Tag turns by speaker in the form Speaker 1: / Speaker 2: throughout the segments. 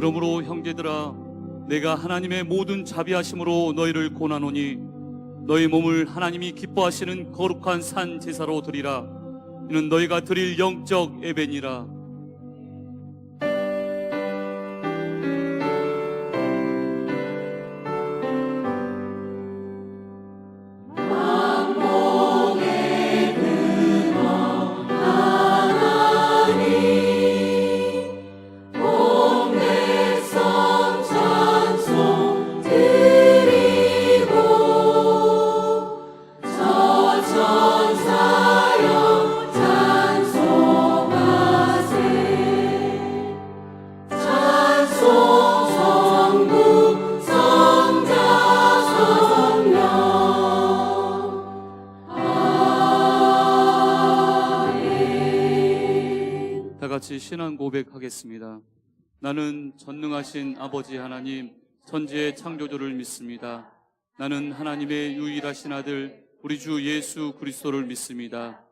Speaker 1: 그러므로 형제들아, 내가 하나님의 모든 자비하심으로 너희를 권하노니 너희 몸을 하나님이 기뻐하시는 거룩한 산 제사로 드리라. 이는 너희가 드릴 영적 예배니라. 같이 신앙 고백하겠습니다. 나는 전능하신 아버지 하나님, 천지의 창조주를 믿습니다. 나는 하나님의 유일하신 아들 우리 주 예수 그리스도를 믿습니다.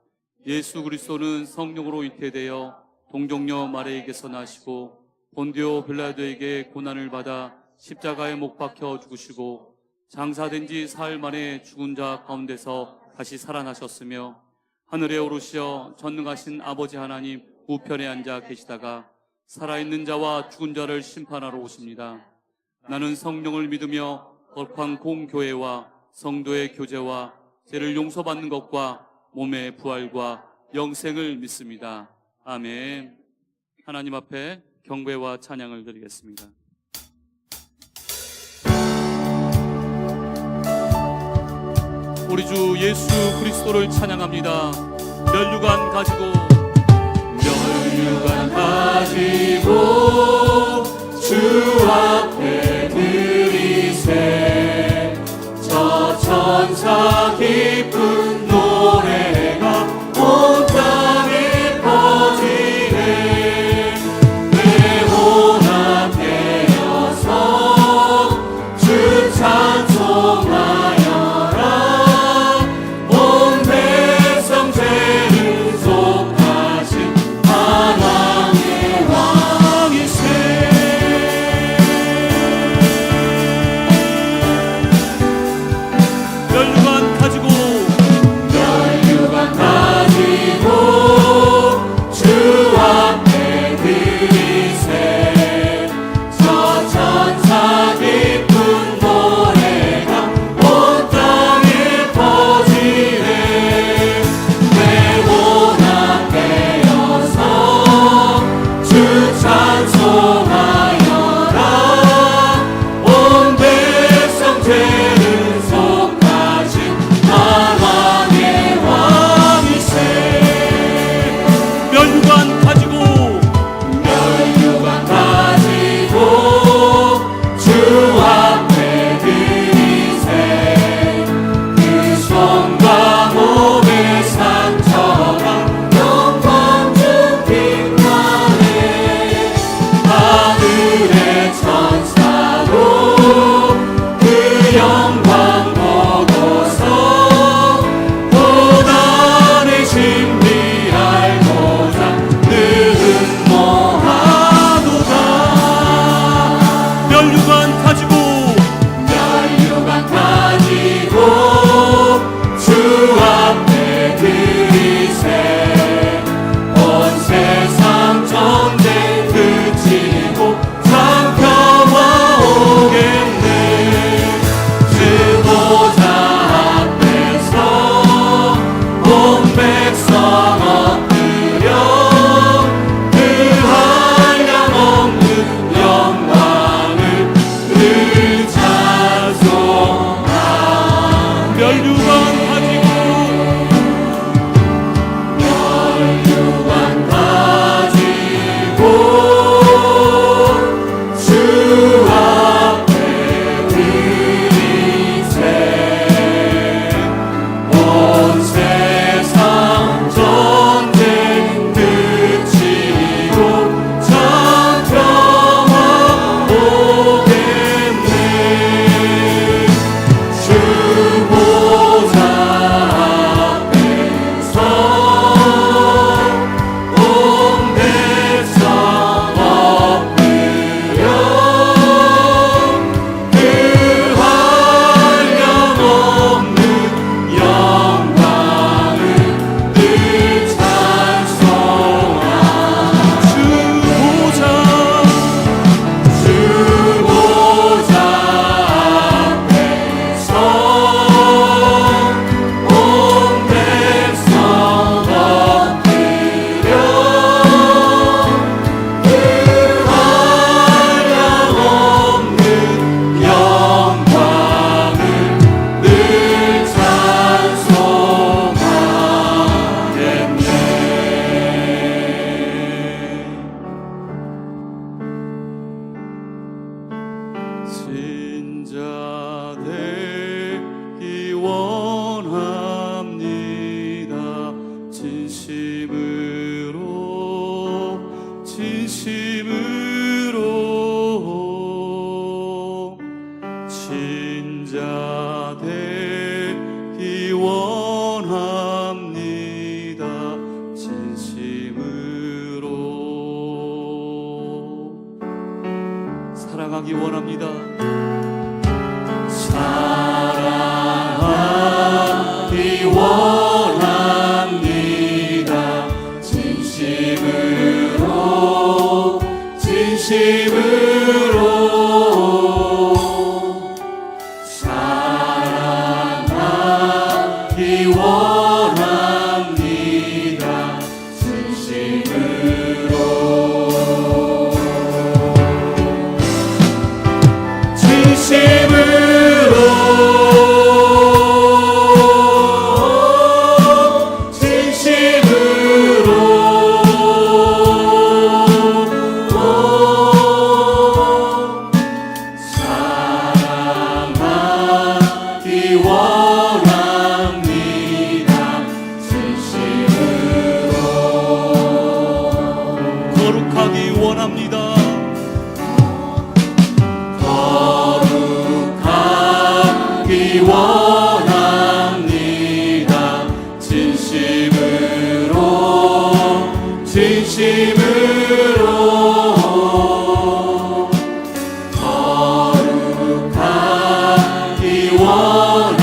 Speaker 1: 예수 그리스도는 성령으로 잉태되어 동정녀 마리아에게서 나시고 본디오 빌라도에게 고난을 받아 십자가에 못 박혀 죽으시고 장사된 지 사흘 만에 죽은 자 가운데서 다시 살아나셨으며 하늘에 오르시어 전능하신 아버지 하나님 우편에 앉아 계시다가 살아있는 자와 죽은 자를 심판하러 오십니다. 나는 성령을 믿으며 거룩한 공교회와 성도의 교제와 죄를 용서받는 것과 몸의 부활과 영생을 믿습니다. 아멘. 하나님 앞에 경배와 찬양을 드리겠습니다. 우리 주 예수 그리스도를 찬양합니다. 면류관 가지고 주 앞에 드리세. 저 천사 기쁜 노래가 온 땅에 퍼지네. 영혼 앞에어서 주 찬송하여라. 온 백성 죄를 속하 사랑하기 원합니다.
Speaker 2: 사랑하기 원합니다. 진심으로 사랑하기 원합니다. 진심으로
Speaker 1: 거룩하기 원합니다.
Speaker 2: 거룩하기 원합니다. 진심으로 거룩하기 원합니다.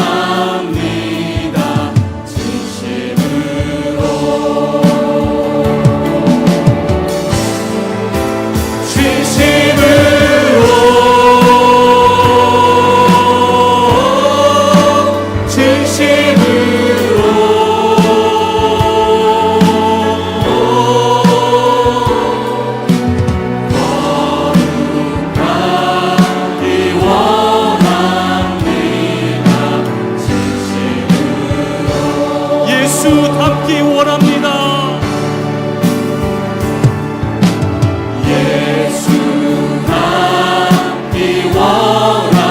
Speaker 1: 예수 닮기 원합니다.
Speaker 2: 예수 닮기 원합니다.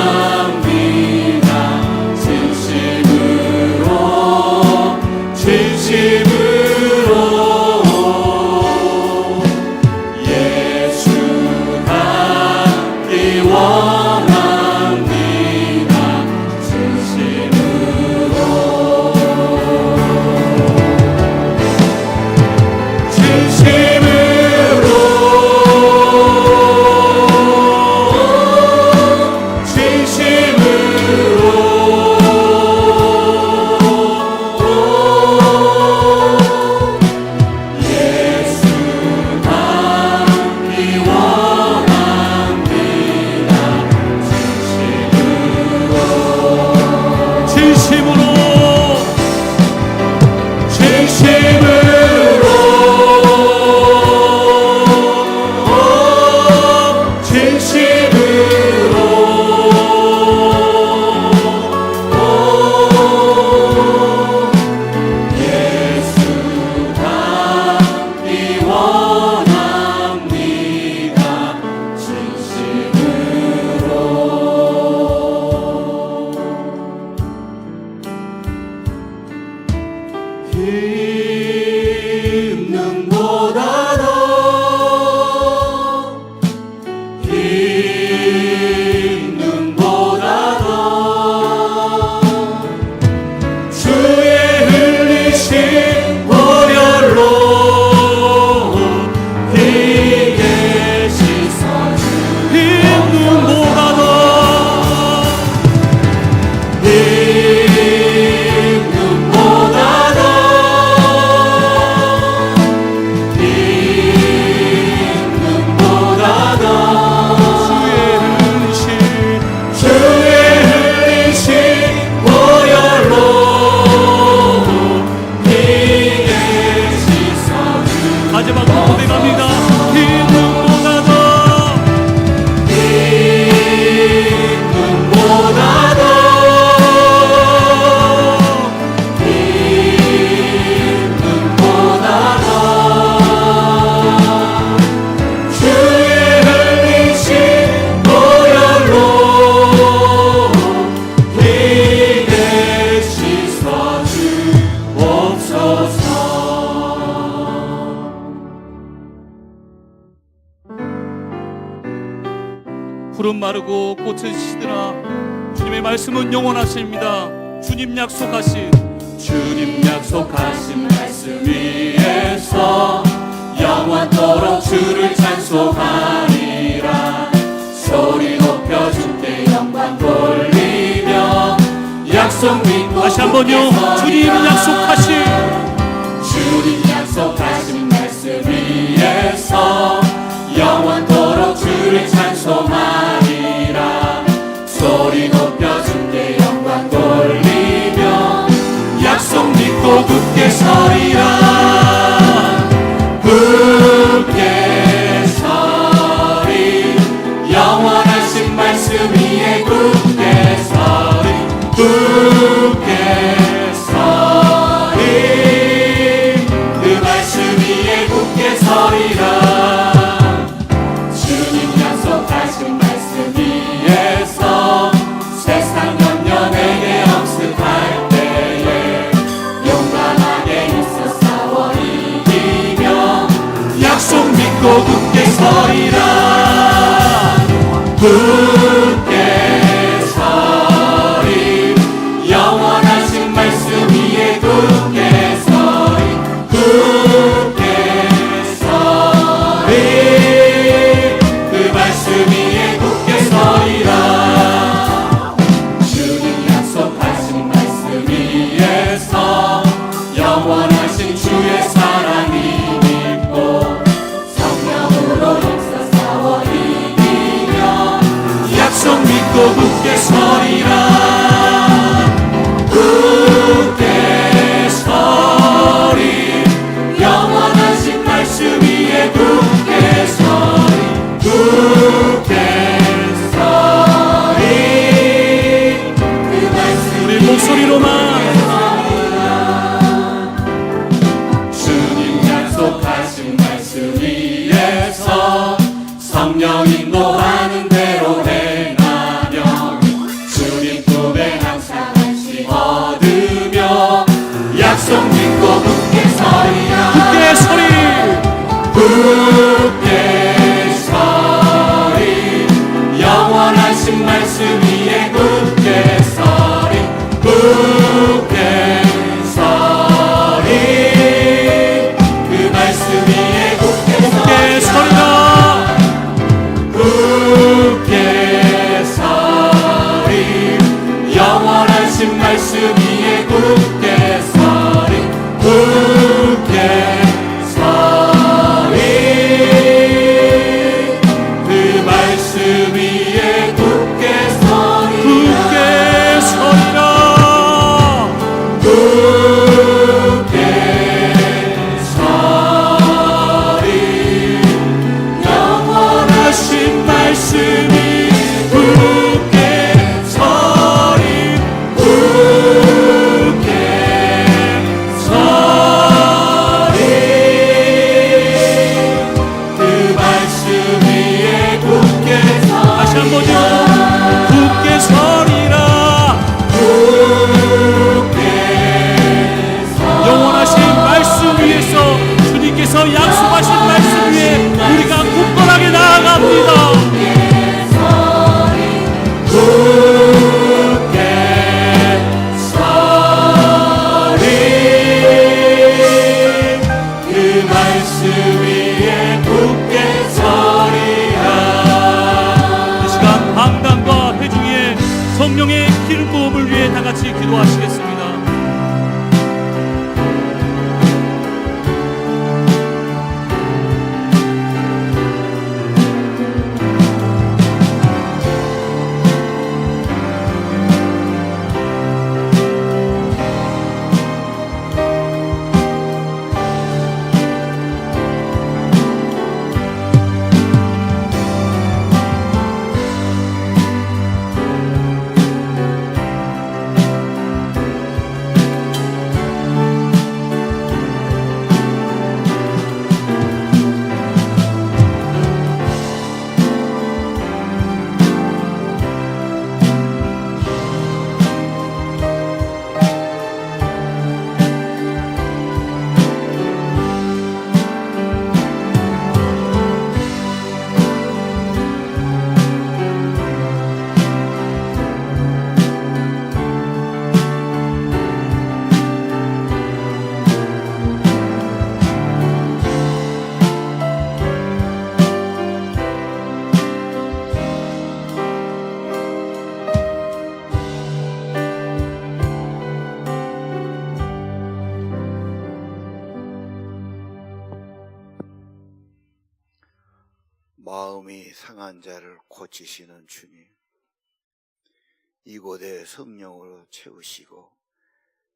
Speaker 2: 진심으로 예수 닮기 원합니다.
Speaker 1: 푸른 마르고 꽃은 시드나 주님의 말씀은 영원하십니다. 주님 약속하신
Speaker 2: 말씀 위에서 영원토록 주를 찬송하리라. 소리 약속 믿고
Speaker 1: 다시 한번요. 주님 약속하신
Speaker 2: 주님 약속하신 말씀 위에서 영원토록 주를 찬송하리라. 소리 높여 주께 영광 돌리며 약속 믿고 굳게 서리라. 굳게 서리 영원하신 말씀 위에 굳게 서리. 굳게 서리 그 말씀 위에 굳게 서리라. 주님 약속하신 말씀 위에서 세상 염려 내게 엄습할 때에 용감하게 있어 싸워 이기며 약속 믿고 굳게 서리라. 굳게 서리 영원하신 말씀 위에 굳게 서리. 굳게 서리 그 말씀 위에 굳게 서리라. 주님 약속하신 말씀 위에서 영원하신 주의 사랑이 믿고 성령으로 역사 싸워 이기며 약속 믿고 굳게 서리라. 굳게 서리 영원하신 말씀 위에 굳게 서리. 굳게 서리 그 말씀
Speaker 1: 우리 목소리로만
Speaker 2: 주님 약속하신 말씀 위에서 성령 인도하는 대로 행하며 주님 품에 항상 안식 얻으며 약속 믿고 굳게 서리라.
Speaker 1: 굳게 서리
Speaker 2: 굳게 서리 영원하신 말씀 위에 굳게 서리. 굳게 서리 그 말씀 위에 굳게
Speaker 1: 굳게 서리라.
Speaker 2: 굳게 서리 영원하신 말씀 위에 굳게 서리. 굳게 서리 그 말씀 위에 굳게 서리라.
Speaker 1: 굳게 서리라.
Speaker 2: 굳게 서리 영원하신 말씀이 굳게 서리. 굳게 서리 그 말씀 위에 굳게
Speaker 1: 다시 한번요. 굳게 서리라.
Speaker 2: 굳게
Speaker 1: 영원하신 말씀 위에서 주님께서 약속하신 말씀 위에 우리가 굳건하게 나아갑니다.
Speaker 2: 굳게 서리 그 말씀 위에 굳게 서리라.
Speaker 1: 이 시간 방단과 회중의 성령의 기름 부음을 위해 다 같이 기도하시겠습니다.
Speaker 3: 마음이 상한 자를 고치시는 주님, 이곳에 성령으로 채우시고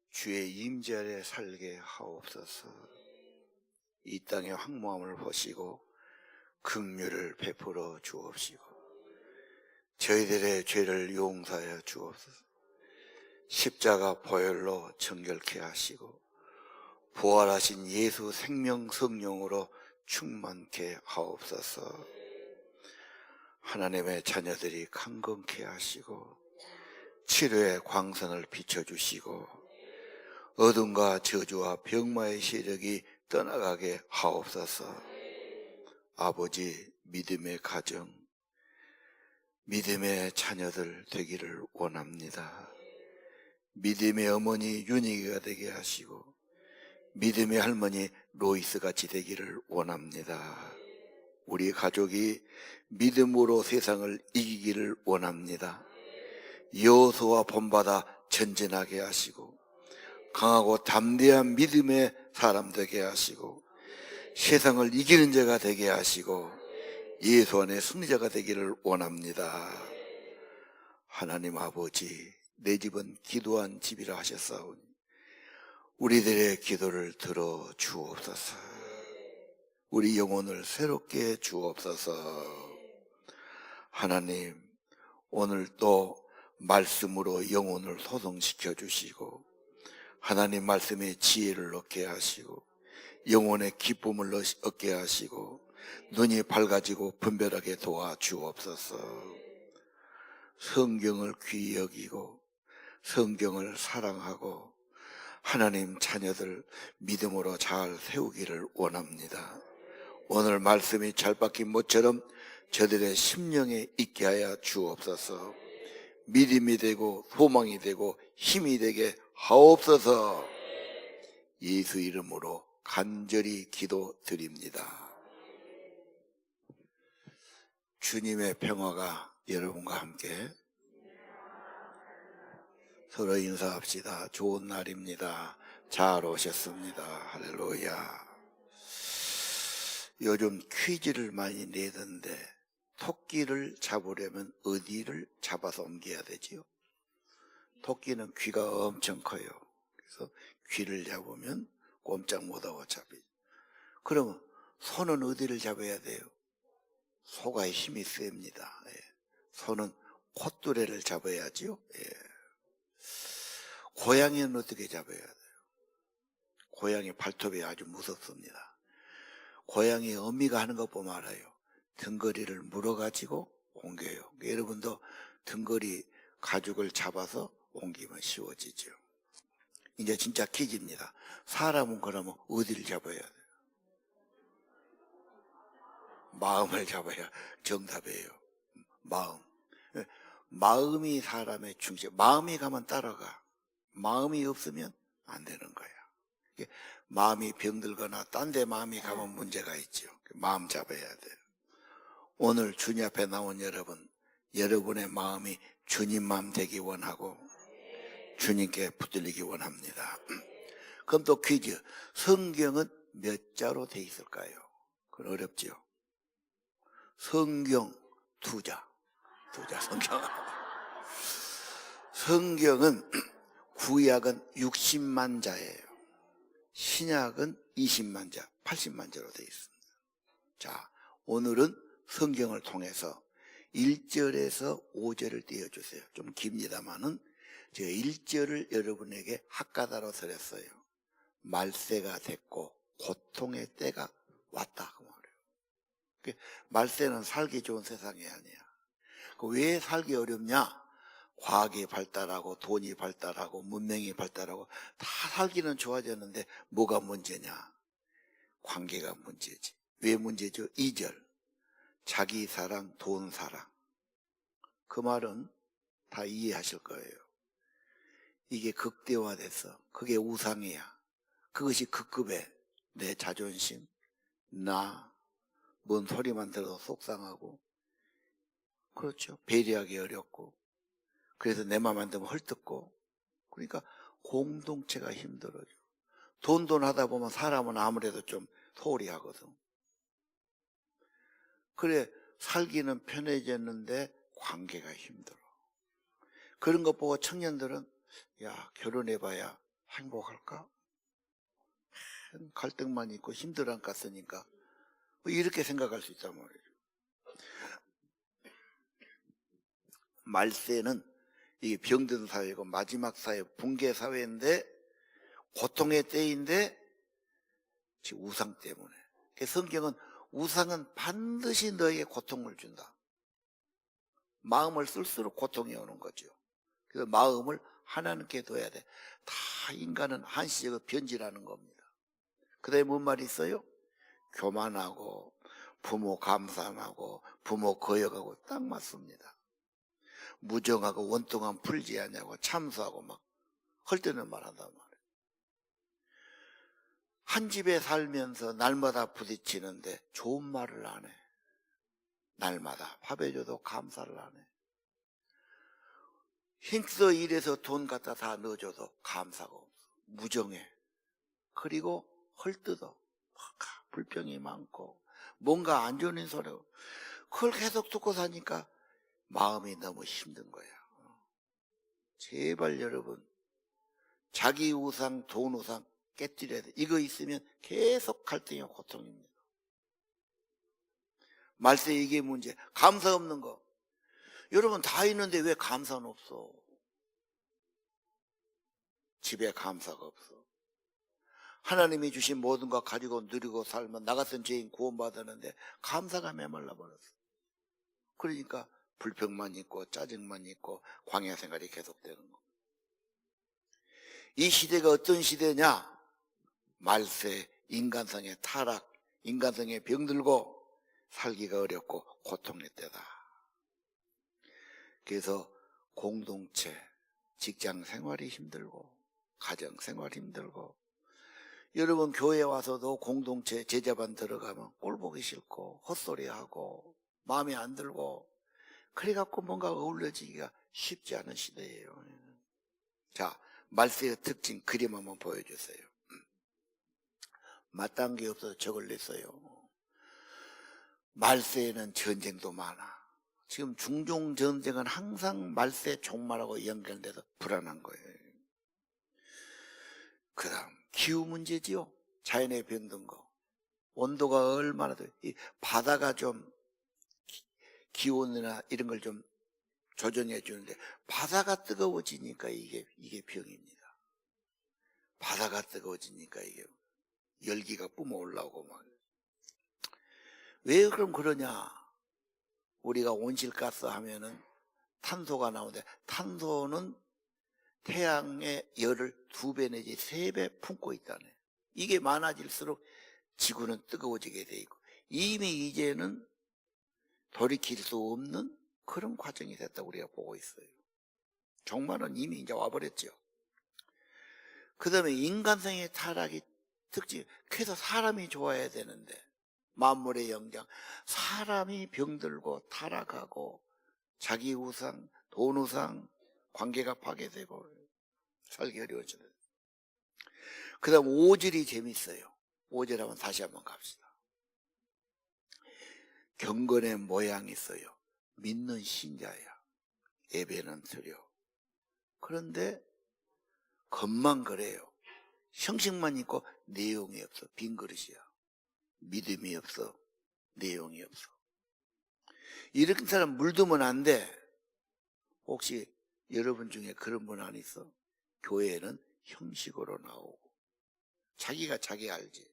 Speaker 3: 주의 임재 아래 살게 하옵소서. 이 땅의 황무함을 보시고 긍휼을 베풀어 주옵시고 저희들의 죄를 용서하여 주옵소서. 십자가 보혈로 정결케 하시고 부활하신 예수 생명 성령으로 충만케 하옵소서. 하나님의 자녀들이 강건케 하시고 치료의 광선을 비춰주시고 어둠과 저주와 병마의 세력이 떠나가게 하옵소서. 아버지, 믿음의 가정, 믿음의 자녀들 되기를 원합니다. 믿음의 어머니 윤희가 되게 하시고 믿음의 할머니 로이스 같이 되기를 원합니다. 우리 가족이 믿음으로 세상을 이기기를 원합니다. 여호수아 본받아 전진하게 하시고 강하고 담대한 믿음의 사람 되게 하시고 세상을 이기는 자가 되게 하시고 예수 안에 승리자가 되기를 원합니다. 하나님 아버지, 내 집은 기도한 집이라 하셨사오니 우리들의 기도를 들어 주옵소서. 우리 영혼을 새롭게 주옵소서. 하나님, 오늘 또 말씀으로 영혼을 소성시켜 주시고 하나님 말씀에 지혜를 얻게 하시고 영혼의 기쁨을 얻게 하시고 눈이 밝아지고 분별하게 도와주옵소서. 성경을 귀히 여기고 성경을 사랑하고 하나님 자녀들 믿음으로 잘 세우기를 원합니다. 오늘 말씀이 잘 박힌 모처럼 저들의 심령에 있게 하여 주옵소서. 믿음이 되고 소망이 되고 힘이 되게 하옵소서. 예수 이름으로 간절히 기도드립니다. 주님의 평화가 여러분과 함께. 서로 인사합시다. 좋은 날입니다. 잘 오셨습니다. 할렐루야. 요즘 퀴즈를 많이 내던데 토끼를 잡으려면 어디를 잡아서 옮겨야 되지요? 토끼는 귀가 엄청 커요. 그래서 귀를 잡으면 꼼짝 못하고 잡이. 그러면 손은 어디를 잡아야 돼요? 소가 힘이 셉니다. 예. 손은 콧뚜레를 잡아야지요. 예. 고양이는 어떻게 잡아야 돼요? 고양이 발톱이 아주 무섭습니다. 고양이 어미가 하는 것 보면 알아요. 등거리를 물어가지고 옮겨요. 여러분도 등거리 가죽을 잡아서 옮기면 쉬워지죠. 이제 진짜 퀴즈입니다. 사람은 그러면 어디를 잡아야 돼요? 마음을 잡아야 정답이에요. 마음. 마음이 사람의 중심. 마음이 가면 따라가. 마음이 없으면 안 되는 거야. 마음이 병들거나 딴 데 마음이 가면 문제가 있죠. 마음 잡아야 돼요. 오늘 주님 앞에 나온 여러분, 여러분의 마음이 주님 마음 되기 원하고 주님께 붙들리기 원합니다. 그럼 또 퀴즈. 성경은 몇 자로 돼 있을까요? 그건 어렵죠. 성경 두 자 성경. 성경은 구약은 60만 자예요. 신약은 20만 자, 80만 자로 되어 있습니다. 자, 오늘은 성경을 통해서 1절에서 5절을 띄워주세요. 좀 깁니다만은 제가 1절을 여러분에게 학가다로 설했어요. 말세가 됐고 고통의 때가 왔다 그 말이에요. 말세는 살기 좋은 세상이 아니야. 왜 살기 어렵냐? 과학이 발달하고 돈이 발달하고 문명이 발달하고 다 살기는 좋아졌는데 뭐가 문제냐? 관계가 문제지. 왜 문제죠? 2절. 자기 사랑, 돈 사랑. 그 말은 다 이해하실 거예요. 이게 극대화됐어. 그게 우상이야. 그것이 극급해. 내 자존심, 뭔 소리만 들어도 속상하고, 그렇죠. 배려하기 어렵고, 그래서 내 맘 안 들면 헐뜯고, 그러니까 공동체가 힘들어져. 돈 하다 보면 사람은 아무래도 좀 소홀히 하거든. 그래, 살기는 편해졌는데 관계가 힘들어. 그런 것 보고 청년들은 야, 결혼해봐야 행복할까? 갈등만 있고 힘들어 안 갔으니까 이렇게 생각할 수 있단 말이에요. 말세는 이게 병든 사회고 마지막 사회, 붕괴 사회인데 고통의 때인데 지금 우상 때문에. 성경은 우상은 반드시 너에게 고통을 준다. 마음을 쓸수록 고통이 오는 거죠. 그래서 마음을 하나님께 둬야 돼. 다 인간은 한시적으로 변질하는 겁니다. 그 다음에 뭔 말이 있어요? 교만하고 부모 감상하고 부모 거역하고 딱 맞습니다. 무정하고 원통함 풀지 않냐고 참수하고 막 헐뜯는 말 한단 말이에요. 한 집에 살면서 날마다 부딪히는데 좋은 말을 안 해. 날마다 밥 해줘도 감사를 안 해. 힘써 일해서 돈 갖다 다 넣어줘도 감사가 없어. 무정해. 그리고 헐뜯어. 불평이 많고 뭔가 안 좋은 소리고 그걸 계속 듣고 사니까 마음이 너무 힘든 거야. 제발 여러분 자기 우상, 돈 우상 깨뜨려야 돼. 이거 있으면 계속 갈등이고 고통입니다. 말세 이게 문제. 감사 없는 거. 여러분 다 있는데 왜 감사는 없어? 집에 감사가 없어. 하나님이 주신 모든 거 가지고 누리고 살면 나 같은 죄인 구원받았는데 감사가 메말라 버렸어. 그러니까 불평만 있고 짜증만 있고 광야 생활이 계속되는 거. 이 시대가 어떤 시대냐? 말세, 인간성의 타락, 인간성의 병들고 살기가 어렵고 고통의 때다. 그래서 공동체, 직장 생활이 힘들고 가정 생활이 힘들고 여러분 교회 와서도 공동체 제자반 들어가면 꼴 보기 싫고 헛소리하고 마음에 안 들고 그래갖고 뭔가 어울려지기가 쉽지 않은 시대예요. 자, 말세의 특징 그림 한번 보여주세요. 마땅한 게 없어서 저걸 냈어요. 말세에는 전쟁도 많아. 지금 중동 전쟁은 항상 말세 종말하고 연결돼서 불안한 거예요. 그 다음 기후 문제지요. 자연의 병든 거. 온도가 얼마나 더, 이 바다가 좀 기온이나 이런 걸 좀 조정해 주는데 바다가 뜨거워지니까 이게 병입니다. 바다가 뜨거워지니까 이게 열기가 뿜어 올라오고 막. 왜 그럼 그러냐? 우리가 온실가스 하면은 탄소가 나오는데 탄소는 태양의 열을 2배 내지 3배 품고 있다네. 이게 많아질수록 지구는 뜨거워지게 돼 있고 이미 이제는 돌이킬 수 없는 그런 과정이 됐다고 우리가 보고 있어요. 종말은 이미 이제 와버렸죠. 그 다음에 인간성의 타락이 특징. 그래서 사람이 좋아야 되는데 만물의 영장 사람이 병들고 타락하고 자기 우상, 돈 우상, 관계가 파괴되고 살기 어려워지는. 그 다음 5절이 재밌어요. 5절 한번 다시 한번 갑시다. 경건의 모양이 있어요. 믿는 신자야. 예배는 드려. 그런데 겉만 그래요. 형식만 있고 내용이 없어. 빈 그릇이야. 믿음이 없어. 내용이 없어. 이런 사람 물두면 안 돼. 혹시 여러분 중에 그런 분 안 있어? 교회는 형식으로 나오고 자기가 자기 알지.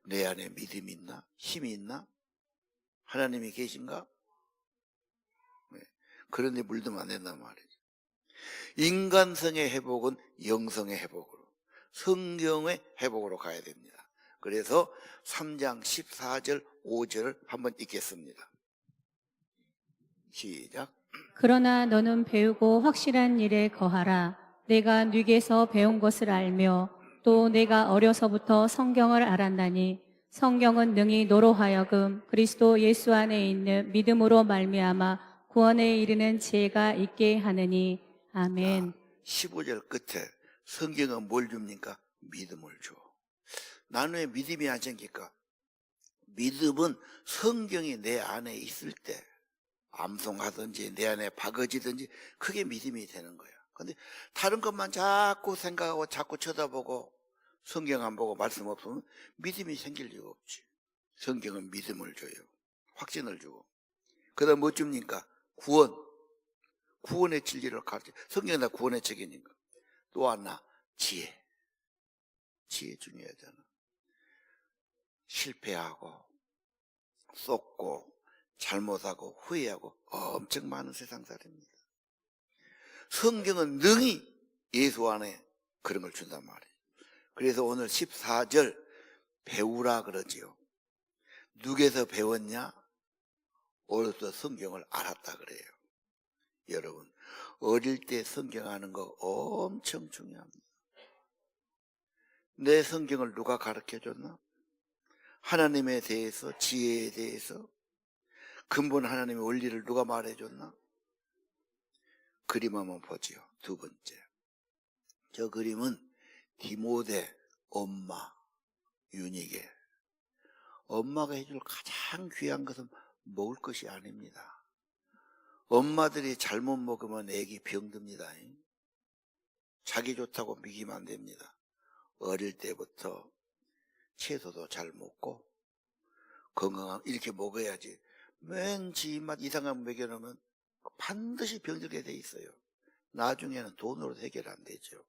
Speaker 3: 내 안에 믿음이 있나? 힘이 있나? 하나님이 계신가? 네. 그런데 물두면 안 된단 말이죠. 인간성의 회복은 영성의 회복으로, 성경의 회복으로 가야 됩니다. 그래서 3장 14절 5절을 한번 읽겠습니다. 시작.
Speaker 4: 그러나 너는 배우고 확실한 일에 거하라. 내가 네게서 배운 것을 알며 또 내가 어려서부터 성경을 알았나니 성경은 능히 너로 하여금 그리스도 예수 안에 있는 믿음으로 말미암아 구원에 이르는 지혜가 있게 하느니. 아멘.
Speaker 3: 15절 끝에 성경은 뭘 줍니까? 믿음을 줘. 나는 왜 믿음이 안 생길까? 믿음은 성경이 내 안에 있을 때 암송하든지 내 안에 박어지든지 그게 믿음이 되는 거야. 근데 다른 것만 자꾸 생각하고 자꾸 쳐다보고 성경 안 보고 말씀 없으면 믿음이 생길 리가 없지. 성경은 믿음을 줘요. 확신을 주고. 그 다음 뭐 줍니까? 구원. 구원의 진리를 가르쳐. 성경은 다 구원의 책이니까. 또 하나, 지혜. 지혜 중요하잖아. 실패하고, 쏟고, 잘못하고, 후회하고, 엄청 많은 세상살이입니다. 성경은 능히 예수 안에 그런 걸 준단 말이에요. 그래서 오늘 14절 배우라 그러지요. 누구에서 배웠냐? 어려서 성경을 알았다 그래요. 여러분, 어릴 때 성경 아는 거 엄청 중요합니다. 내 성경을 누가 가르쳐 줬나? 하나님에 대해서, 지혜에 대해서, 근본 하나님의 원리를 누가 말해 줬나? 그림 한번 보지요. 두 번째. 저 그림은 디모데 엄마 윤희계. 엄마가 해줄 가장 귀한 것은 먹을 것이 아닙니다. 엄마들이 잘못 먹으면 애기 병듭니다. 자기 좋다고 먹이면 안 됩니다. 어릴 때부터 채소도 잘 먹고 건강한 이렇게 먹어야지. 맨 지 입맛 이상한 먹여놓으면 반드시 병들게 돼 있어요. 나중에는 돈으로 해결 안 되죠.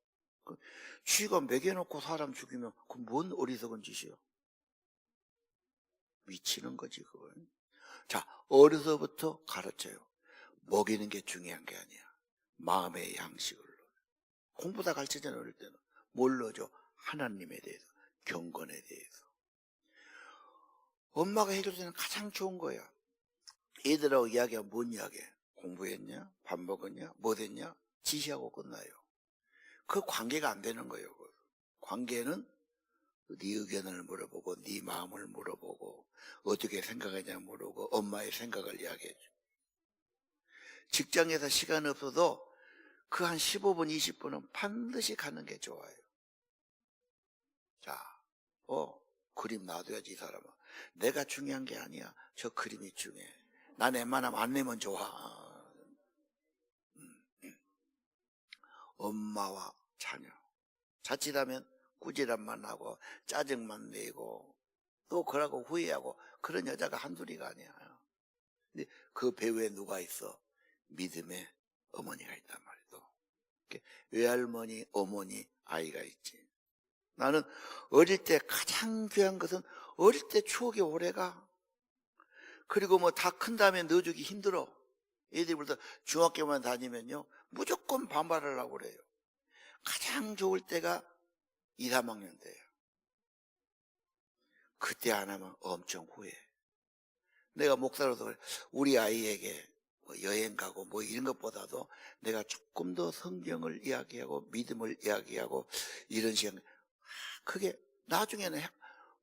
Speaker 3: 쥐가 먹여놓고 사람 죽이면 그건 뭔 어리석은 짓이요. 미치는 거지 그건. 자, 어려서부터 가르쳐요. 먹이는 게 중요한 게 아니야. 마음의 양식을. 공부 다 가르치잖아요. 어릴 때는. 뭘 넣어줘? 하나님에 대해서, 경건에 대해서. 엄마가 해줄 때는 가장 좋은 거야. 애들하고 이야기하면 뭔 이야기해? 공부했냐? 밥 먹었냐? 뭐 됐냐? 지시하고 끝나요. 그 관계가 안 되는 거예요. 관계는 네 의견을 물어보고 네 마음을 물어보고 어떻게 생각하냐 물어보고 엄마의 생각을 이야기해줘. 직장에서 시간 없어도 그 한 15분 20분은 반드시 가는 게 좋아요. 자, 그림 놔둬야지 이 사람은. 내가 중요한 게 아니야. 저 그림이 중요해. 난 웬만하면 안 내면 좋아. 엄마와 자녀. 자칫하면 꾸지람만 하고 짜증만 내고 또 그러고 후회하고 그런 여자가 한둘이가 아니야. 근데 그 배후에 누가 있어? 믿음의 어머니가 있단 말이야. 외할머니, 어머니, 아이가 있지. 나는 어릴 때 가장 귀한 것은 어릴 때 추억이 오래가. 그리고 뭐 다 큰 다음에 넣어주기 힘들어. 애들부터 중학교만 다니면요 무조건 반발을 하고 그래요. 가장 좋을 때가 2, 3학년 때예요. 그때 안 하면 엄청 후회해. 내가 목사로서 그래. 우리 아이에게 뭐 여행 가고 뭐 이런 것보다도 내가 조금 더 성경을 이야기하고 믿음을 이야기하고 이런 시간, 그게 나중에는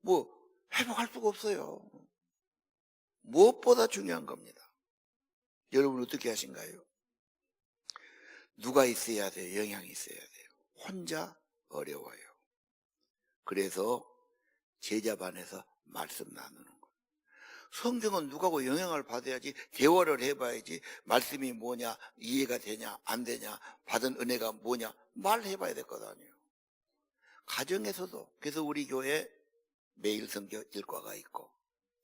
Speaker 3: 뭐 회복할 수가 없어요. 무엇보다 중요한 겁니다. 여러분 어떻게 하신가요? 누가 있어야 돼요? 영향이 있어야 돼요. 혼자 어려워요. 그래서 제자반에서 말씀 나누는 거예요. 성경은 누가고 영향을 받아야지, 대화를 해봐야지. 말씀이 뭐냐, 이해가 되냐 안 되냐, 받은 은혜가 뭐냐 말해봐야 될 것 아니에요. 가정에서도. 그래서 우리 교회 매일 성경 일과가 있고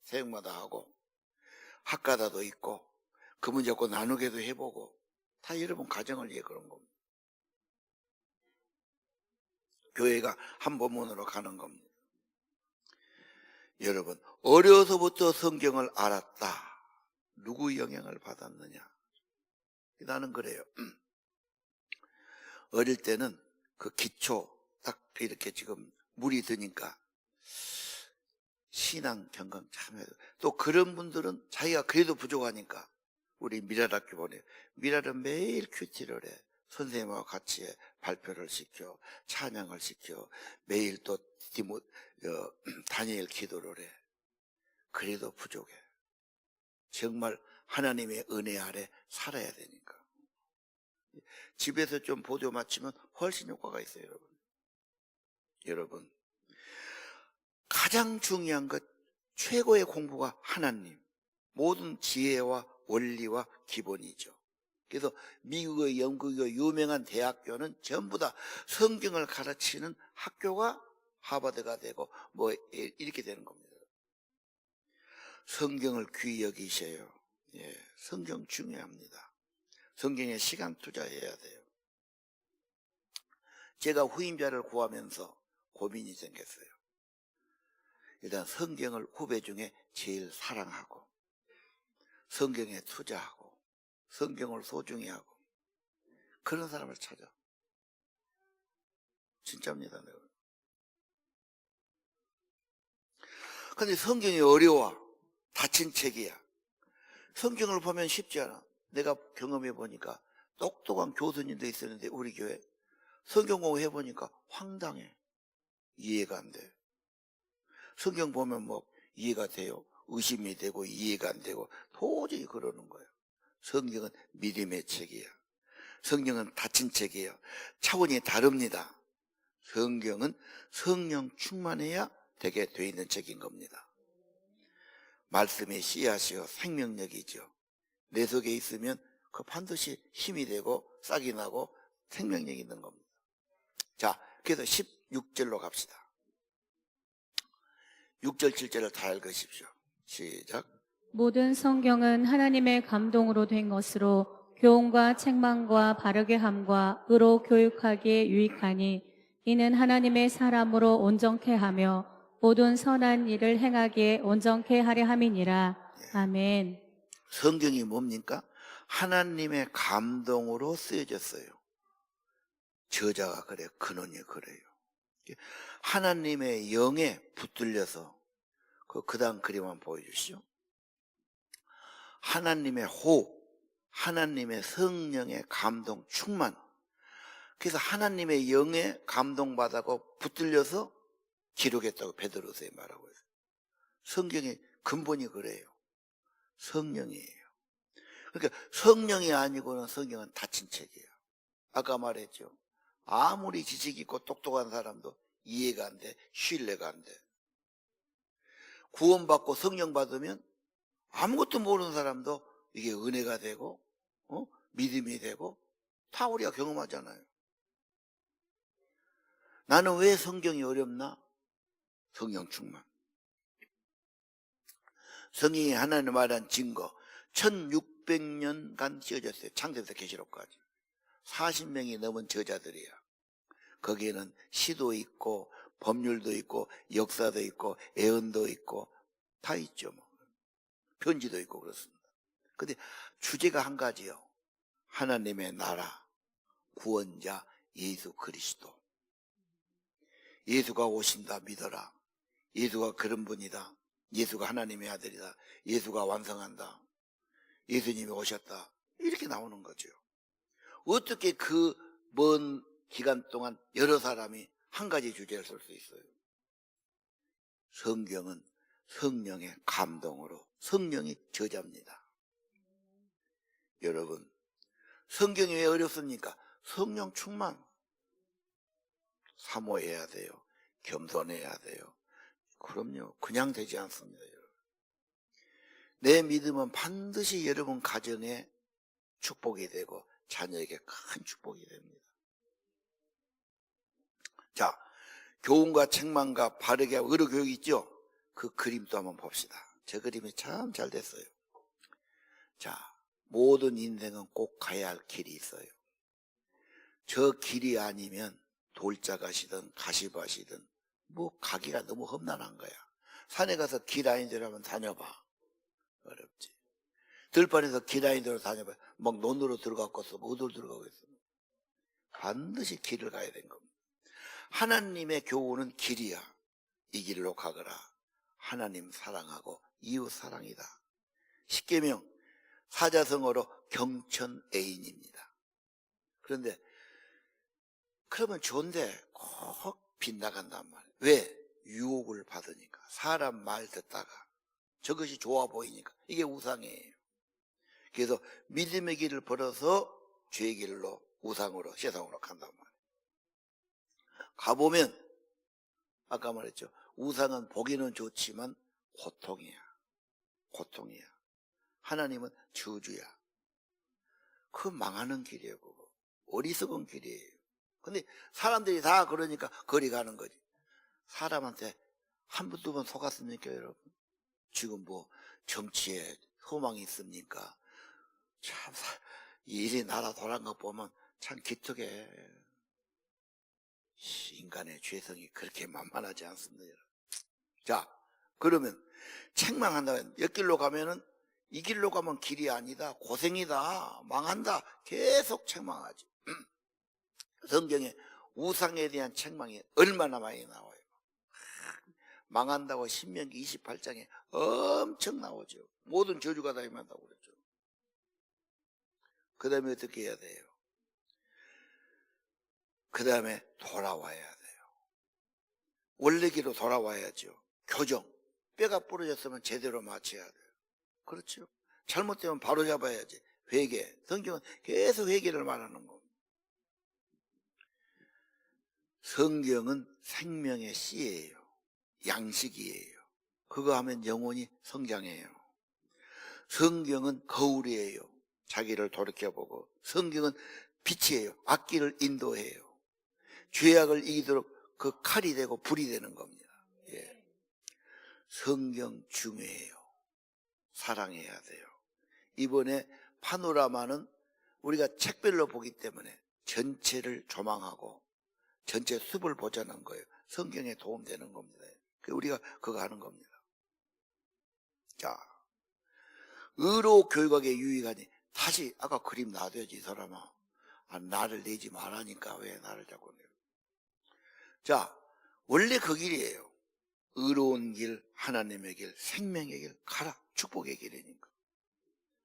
Speaker 3: 새벽마다 하고 학가다도 있고 그 문제 갖고 나누게도 해보고 다 여러분 가정을 위해 그런 겁니다. 교회가 한 본문으로 가는 겁니다. 여러분, 어려서부터 성경을 알았다. 누구 영향을 받았느냐? 나는 그래요. 어릴 때는 그 기초 딱 이렇게 지금 물이 드니까 신앙 경강 참 해요. 또 그런 분들은 자기가 그래도 부족하니까 우리 미랄학교 보내요. 미랄은 매일 큐티를 해. 선생님과 같이 발표를 시켜, 찬양을 시켜, 매일 또 다니엘 기도를 해. 그래도 부족해. 정말 하나님의 은혜 아래 살아야 되니까. 집에서 좀 보조 맞추면 훨씬 효과가 있어요, 여러분. 여러분, 가장 중요한 것 최고의 공부가 하나님, 모든 지혜와 원리와 기본이죠. 그래서 미국의 영국의 유명한 대학교는 전부 다 성경을 가르치는 학교가 하버드가 되고 뭐 이렇게 되는 겁니다. 성경을 귀히 여기셔요. 예, 성경 중요합니다. 성경에 시간 투자해야 돼요. 제가 후임자를 구하면서 고민이 생겼어요. 일단 성경을 후배 중에 제일 사랑하고 성경에 투자하고 성경을 소중히 하고 그런 사람을 찾아. 진짜입니다. 내가. 근데 성경이 어려워. 닫힌 책이야. 성경을 보면 쉽지 않아. 내가 경험해 보니까 똑똑한 교수님도 있었는데 우리 교회 성경 공부해 보니까 황당해. 이해가 안 돼. 성경 보면 뭐 이해가 돼요. 의심이 되고 이해가 안 되고 도저히 그러는 거예요. 성경은 믿음의 책이에요. 성경은 닫힌 책이에요. 차원이 다릅니다. 성경은 성령 충만해야 되게 돼 있는 책인 겁니다. 말씀의 씨앗이요 생명력이죠. 내 속에 있으면 그 반드시 힘이 되고 싹이 나고 생명력이 있는 겁니다. 자, 그래서 16절로 갑시다. 6절 7절을 다 읽으십시오. 시작.
Speaker 4: 모든 성경은 하나님의 감동으로 된 것으로 교훈과 책망과 바르게 함과 의로 교육하기에 유익하니 이는 하나님의 사람으로 온전케 하며 모든 선한 일을 행하기에 온전케 하려 함이니라. 아멘.
Speaker 3: 성경이 뭡니까? 하나님의 감동으로 쓰여졌어요. 저자가 그래, 근원이 그래요. 하나님의 영에 붙들려서 그 다음 그림 한번 보여주시죠. 하나님의 호흡, 하나님의 성령의 감동 충만. 그래서 하나님의 영에 감동받아고 붙들려서 기록했다고 베드로서에 말하고 있어요. 성경의 근본이 그래요. 성령이에요. 그러니까 성령이 아니고는 성경은 닫힌 책이에요. 아까 말했죠. 아무리 지식 있고 똑똑한 사람도 이해가 안 돼, 신뢰가 안 돼. 구원받고 성령 받으면 아무것도 모르는 사람도 이게 은혜가 되고 믿음이 되고 다 우리가 경험하잖아요. 나는 왜 성경이 어렵나? 성령 충만. 성경이 하나님 말한 증거 1600년간 지어졌어요. 창세부터 계시록까지 40명이 넘은 저자들이야. 거기에는 시도 있고 법률도 있고 역사도 있고 애언도 있고 다 있죠. 뭐. 편지도 있고 그렇습니다. 근데 주제가 한 가지요. 하나님의 나라, 구원자 예수 그리스도. 예수가 오신다 믿어라. 예수가 그런 분이다. 예수가 하나님의 아들이다. 예수가 완성한다. 예수님이 오셨다. 이렇게 나오는 거죠. 어떻게 그 먼 기간 동안 여러 사람이 한 가지 주제를 쓸 수 있어요? 성경은 성령의 감동으로 성령이 저자입니다. 여러분, 성경이 왜 어렵습니까? 성령 충만. 사모해야 돼요. 겸손해야 돼요. 그럼요. 그냥 되지 않습니다. 여러분. 내 믿음은 반드시 여러분 가정에 축복이 되고 자녀에게 큰 축복이 됩니다. 자, 교훈과 책망과 바르게 의로 교육 있죠? 그 그림도 한번 봅시다. 저 그림이 참 잘 됐어요. 자, 모든 인생은 꼭 가야 할 길이 있어요. 저 길이 아니면 돌짝밭이든 가시밭이든 뭐 가기가 너무 험난한 거야. 산에 가서 길 아닌 데로 한번 다녀봐. 어렵지. 들판에서 길 아닌 데로 다녀봐. 막 논으로 들어갔겠어. 어디로 들어가겠어. 반드시 길을 가야 되는 겁니다. 하나님의 교훈은 길이야. 이 길로 가거라. 하나님 사랑하고 이웃 사랑이다. 십계명 사자성어로 경천애인입니다. 그런데 그러면 좋은데 꼭 빗나간단 말이에요. 왜? 유혹을 받으니까. 사람 말 듣다가 저것이 좋아 보이니까. 이게 우상이에요. 그래서 믿음의 길을 벌어서 죄의 길로 우상으로 세상으로 간단 말이에요. 가보면 아까 말했죠. 우상은 보기는 좋지만 고통이야. 고통이야. 하나님은 저주야. 그 망하는 길이에요. 그거. 어리석은 길이에요. 근데 사람들이 다 그러니까 거리 가는 거지. 사람한테 한 번, 두 번 속았습니까, 여러분? 지금 뭐 정치에 소망이 있습니까? 참, 이 일이 나라 돌아간 거 보면 참 기특해. 인간의 죄성이 그렇게 만만하지 않습니다. 여러분. 자, 그러면 책망한다면 옆길로 가면은 이 길로 가면 길이 아니다, 고생이다, 망한다, 계속 책망하지. 성경에 우상에 대한 책망이 얼마나 많이 나와요. 망한다고 신명기 28장에 엄청 나오죠. 모든 저주가 다 임한다고 그랬죠. 그 다음에 어떻게 해야 돼요? 그 다음에 돌아와야 돼요. 원래 길로 돌아와야죠. 교정. 뼈가 부러졌으면 제대로 맞춰야 돼요. 그렇죠? 잘못되면 바로 잡아야지. 회개. 성경은 계속 회개를 말하는 겁니다. 성경은 생명의 씨예요. 양식이에요. 그거 하면 영혼이 성장해요. 성경은 거울이에요. 자기를 돌이켜보고. 성경은 빛이에요. 앞길을 인도해요. 죄악을 이기도록 그 칼이 되고 불이 되는 겁니다. 예. 성경 중요해요. 사랑해야 돼요. 이번에 파노라마는 우리가 책별로 보기 때문에 전체를 조망하고 전체 숲을 보자는 거예요. 성경에 도움되는 겁니다. 우리가 그거 하는 겁니다. 자, 의로 교육하기에 유익하니. 다시 아까 그림 놔둬야지, 이 사람아. 아, 나를 내지 말라니까 왜 나를 자꾸 내요. 자, 원래 그 길이에요. 의로운 길, 하나님의 길, 생명의 길, 가라. 축복의 길이니까.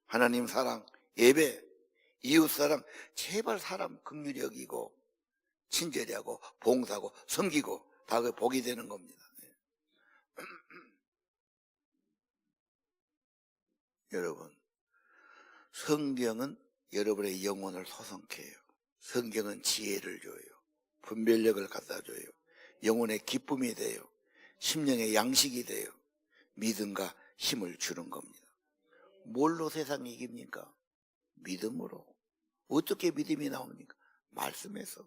Speaker 3: 하나님 사랑, 예배, 이웃 사랑, 제발 사람 긍휼히 여기고 친절히 하고 봉사하고 섬기고 다 그 복이 되는 겁니다. 여러분, 성경은 여러분의 영혼을 소성케 해요. 성경은 지혜를 줘요. 분별력을 갖다 줘요. 영혼의 기쁨이 돼요. 심령의 양식이 돼요. 믿음과 힘을 주는 겁니다. 뭘로 세상 이깁니까? 믿음으로. 어떻게 믿음이 나옵니까? 말씀에서.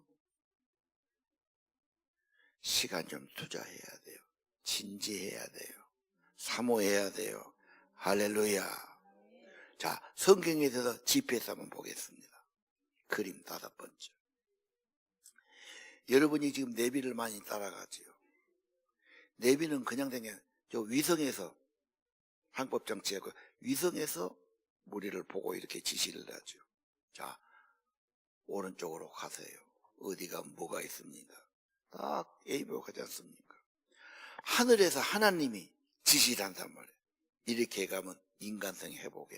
Speaker 3: 시간 좀 투자해야 돼요. 진지해야 돼요. 사모해야 돼요. 할렐루야. 자, 성경에 대해서 집회에서 한번 보겠습니다. 그림 5번째. 여러분이 지금 내비를 많이 따라가지요. 내비는 그냥 저 위성에서 항법 정치하고 위성에서 우리를 보고 이렇게 지시를 하죠. 자, 오른쪽으로 가세요. 어디가 뭐가 있습니다. 딱 A보고 가지 않습니까? 하늘에서 하나님이 지시를 한단 말이에요. 이렇게 가면 인간성이 회복해.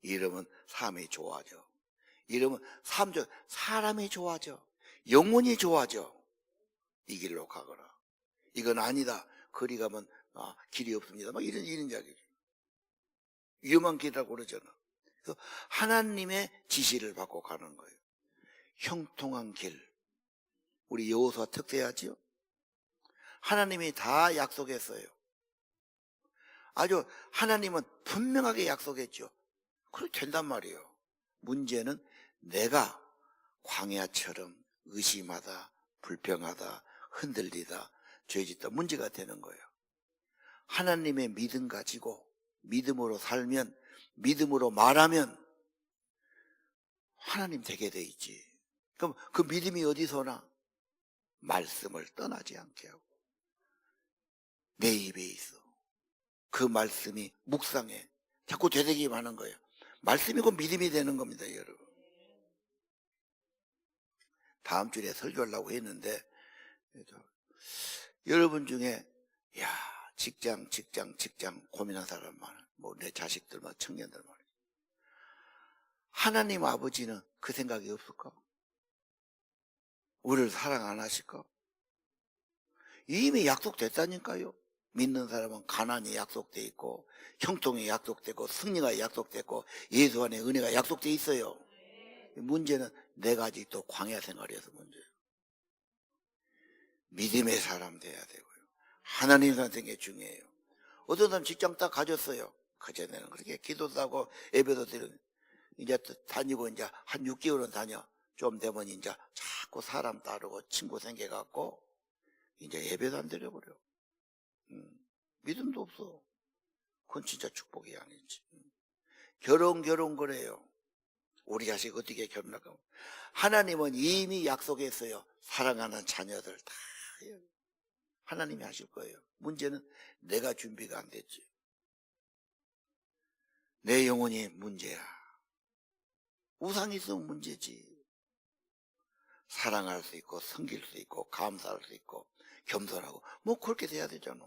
Speaker 3: 이러면 삶이 좋아져. 이러면 사람이 좋아져. 영혼이 좋아져. 이 길로 가거라. 이건 아니다. 거리 가면 길이 없습니다. 막 이런 이야기죠. 위험한 길이라고 그러잖아. 그래서 하나님의 지시를 받고 가는 거예요. 형통한 길. 우리 여호수아 특세하지요? 하나님이 다 약속했어요. 아주 하나님은 분명하게 약속했죠. 그렇게 된단 말이에요. 문제는 내가 광야처럼 의심하다, 불평하다, 흔들리다, 죄짓다 문제가 되는 거예요. 하나님의 믿음 가지고 믿음으로 살면, 믿음으로 말하면 하나님 되게 돼 있지. 그럼 그 믿음이 어디서 나? 말씀을 떠나지 않게 하고 내 입에 있어. 그 말씀이 묵상해. 자꾸 되새기만 하는 거예요. 말씀이 곧 믿음이 되는 겁니다, 여러분. 다음 주에 설교하려고 했는데 여러분 중에 직장 고민한 사람 많아. 뭐 내 자식들, 청년들 말이야. 하나님 아버지는 그 생각이 없을까? 우리를 사랑 안 하실까? 이미 약속됐다니까요. 믿는 사람은 가난이 약속돼 있고 형통이 약속되고 승리가 약속됐고 예수 안에 은혜가 약속돼 있어요. 문제는 내가 아직도 광야 생활이어서 문제예요. 믿음의 사람 돼야 되고요. 하나님 선생이 중요해요. 어떤 사람 직장 딱 가졌어요. 그전에는 그렇게 기도도 하고 예배도 드리고, 이제 또 다니고 이제 한 6개월은 다녀. 좀 되면 이제 자꾸 사람 따르고 친구 생겨갖고 이제 예배도 안 드려버려. 믿음도 없어. 그건 진짜 축복이 아니지. 결혼 그래요. 우리 자식 어떻게 결혼할까? 하나님은 이미 약속했어요. 사랑하는 자녀들 다 하나님이 하실 거예요. 문제는 내가 준비가 안 됐지. 내 영혼이 문제야. 우상이 있으면 문제지. 사랑할 수 있고 섬길 수 있고 감사할 수 있고 겸손하고 뭐 그렇게 돼야 되잖아.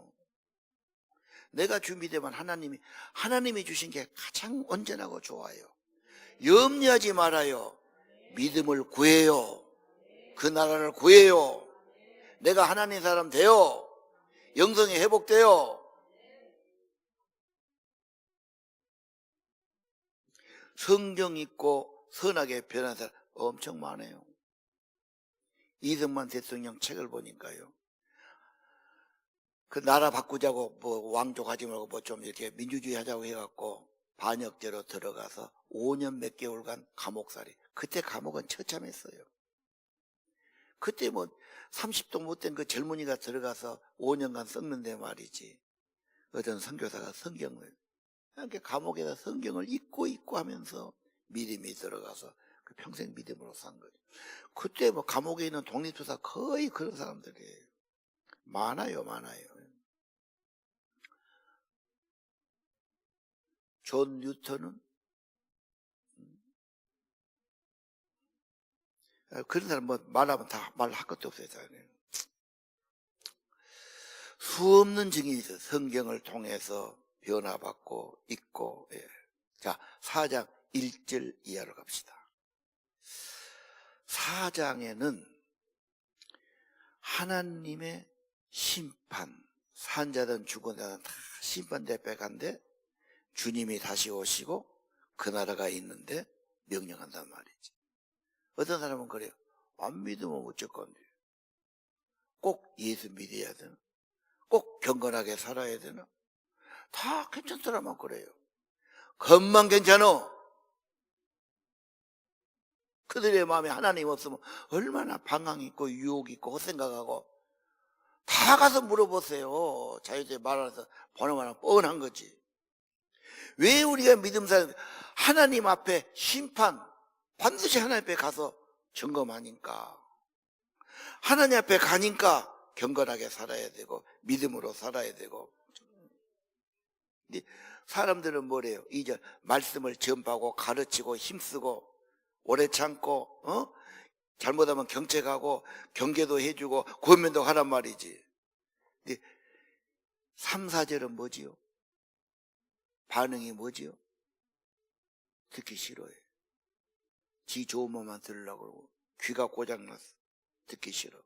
Speaker 3: 내가 준비되면 하나님이 주신 게 가장 온전하고 좋아요. 염려하지 말아요. 믿음을 구해요. 그 나라를 구해요. 내가 하나님 사람 돼요. 영성이 회복돼요. 성경 읽고 선하게 변한 사람 엄청 많아요. 이승만 대통령 책을 보니까요. 그 나라 바꾸자고 뭐 왕족 하지 말고 뭐 좀 이렇게 민주주의 하자고 해갖고 반역죄로 들어가서 5년 몇 개월간 감옥살이. 그때 감옥은 처참했어요. 그때 뭐 30도 못된 그 젊은이가 들어가서 5년간 썩는데 말이지. 어떤 선교사가 성경을 이렇게 감옥에다 성경을 읽고 하면서 믿음이 들어가서 그 평생 믿음으로 산 거죠. 그때 뭐 감옥에 있는 독립투사 거의 그런 사람들이에요. 많아요. 존 뉴턴은 그런 사람 뭐 말하면 다 말할 것도 없어요. 수없는 증인이 있어요. 성경을 통해서 변화받고 있고. 예. 자, 4장 1절 이하로 갑시다. 4장에는 하나님의 심판, 산자든 죽은 자든 다 심판 대표에 간데 주님이 다시 오시고 그 나라가 있는데 명령한단 말이지. 어떤 사람은 그래요. 안 믿으면 어쩔 건데. 꼭 예수 믿어야 되나? 꼭 경건하게 살아야 되나? 다 괜찮더라만 그래요. 겉만 괜찮어. 그들의 마음에 하나님 없으면 얼마나 방황 있고 유혹 있고 헛생각하고. 다 가서 물어보세요. 자유주의 말하면서 번호만 뻔한 거지. 왜 우리가 믿음 사람 하나님 앞에 심판 반드시 하나님 앞에 가서 점검하니까, 하나님 앞에 가니까 경건하게 살아야 되고 믿음으로 살아야 되고. 근데 사람들은 뭐래요? 이제 말씀을 전파하고 가르치고 힘쓰고 오래 참고 잘못하면 경책하고 경계도 해주고 권면도 하란 말이지. 근데 3, 4절은 뭐지요? 반응이 뭐지요? 듣기 싫어해. 지 좋은 것만 들으려고 그러고 귀가 고장났어. 듣기 싫어.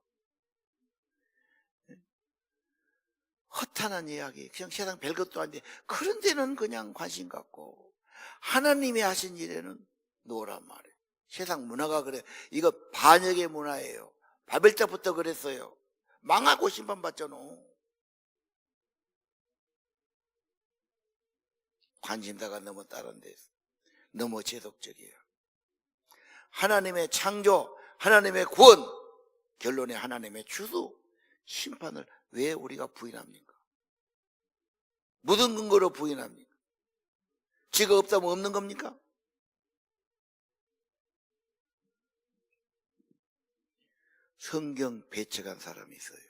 Speaker 3: 허탄한 이야기, 그냥 세상 별것도 아닌데 그런 데는 그냥 관심 갖고 하나님이 하신 일에는 노란 말이에요. 세상 문화가 그래. 이거 반역의 문화예요. 바벨 때부터 그랬어요. 망하고 심판받잖아. 관심사가 너무 다른 데서 너무 제독적이에요. 하나님의 창조, 하나님의 구원, 결론에 하나님의 추수, 심판을 왜 우리가 부인합니까? 무슨 근거로 부인합니까? 지가 없다면 없는 겁니까? 성경 배척한 사람이 있어요.